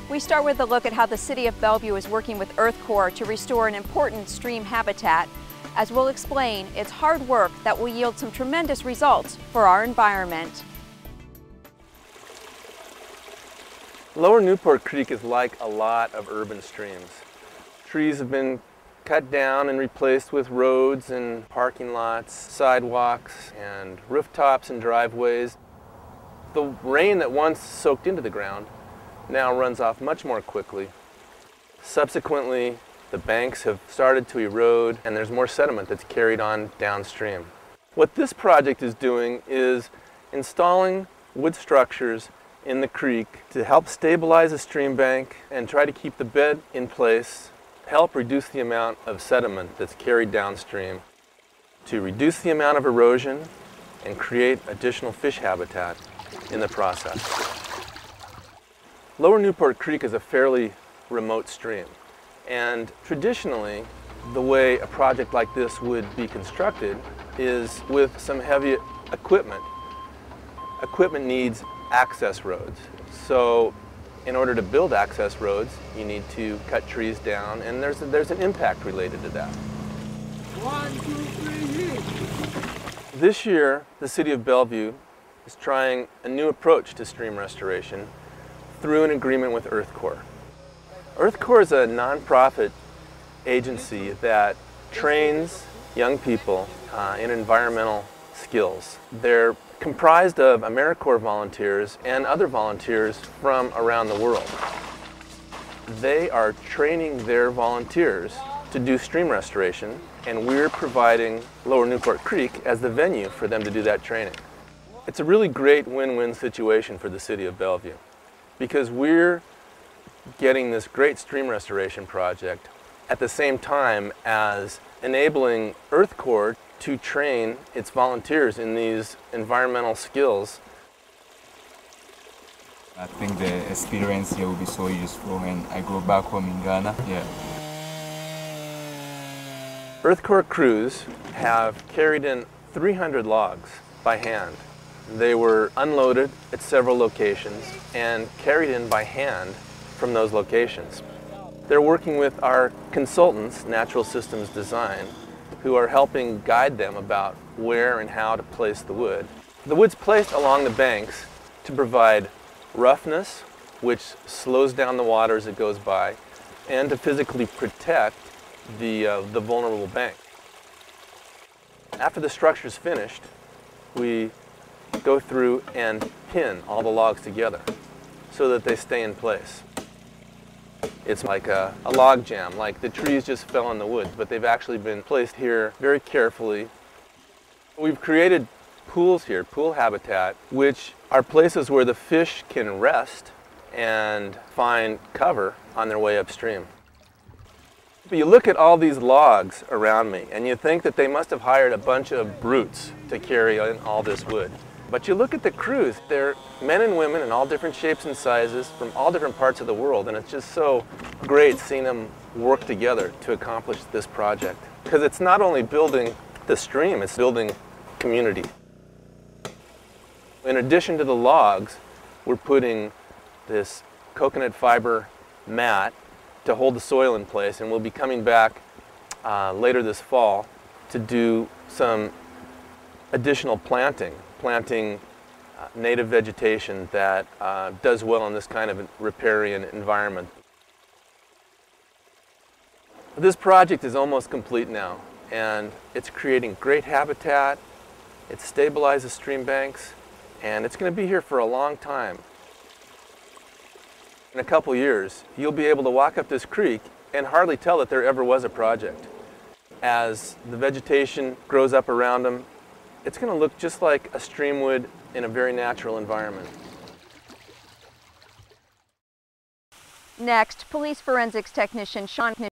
We start with a look at how the City of Bellevue is working with EarthCorps to restore an important stream habitat. As we'll explain, it's hard work that will yield some tremendous results for our environment. Lower Newport Creek is like a lot of urban streams. Trees have been cut down and replaced with roads and parking lots, sidewalks, and rooftops and driveways. The rain that once soaked into the ground now runs off much more quickly. Subsequently, the banks have started to erode and there's more sediment that's carried on downstream. What this project is doing is installing wood structures in the creek to help stabilize the stream bank and try to keep the bed in place, help reduce the amount of sediment that's carried downstream, to reduce the amount of erosion and create additional fish habitat in the process. Lower Newport Creek is a fairly remote stream, and traditionally the way a project like this would be constructed is with some heavy equipment. Equipment needs access roads. So in order to build access roads, you need to cut trees down, and there's an impact related to that. 1, 2, 3, This year, the City of Bellevue is trying a new approach to stream restoration through an agreement with EarthCorps. EarthCorps is a nonprofit agency that trains young people in environmental skills. They're comprised of AmeriCorps volunteers and other volunteers from around the world. They are training their volunteers to do stream restoration, and we're providing Lower Newport Creek as the venue for them to do that training. It's a really great win-win situation for the City of Bellevue because we're getting this great stream restoration project at the same time as enabling EarthCorps to train its volunteers in these environmental skills. I think the experience here will be so useful when I go back home in Ghana. Yeah. EarthCorps crews have carried in 300 logs by hand. They were unloaded at several locations and carried in by hand from those locations. They're working with our consultants, Natural Systems Design, who are helping guide them about where and how to place the wood. The wood's placed along the banks to provide roughness, which slows down the water as it goes by, and to physically protect the vulnerable bank. After the structure's finished, we go through and pin all the logs together so that they stay in place. It's like a log jam, like the trees just fell in the woods, but they've actually been placed here very carefully. We've created pools here, pool habitat, which are places where the fish can rest and find cover on their way upstream. But you look at all these logs around me and you think that they must have hired a bunch of brutes to carry in all this wood. But you look at the crews, they're men and women in all different shapes and sizes from all different parts of the world, and it's just so great seeing them work together to accomplish this project. Because it's not only building the stream, it's building community. In addition to the logs, we're putting this coconut fiber mat to hold the soil in place, and we'll be coming back later this fall to do some additional planting native vegetation that does well in this kind of riparian environment. This project is almost complete now, and it's creating great habitat, it stabilizes stream banks, and it's going to be here for a long time. In a couple years, you'll be able to walk up this creek and hardly tell that there ever was a project. As the vegetation grows up around them, it's going to look just like a stream would in a very natural environment. Next, police forensics technician Sean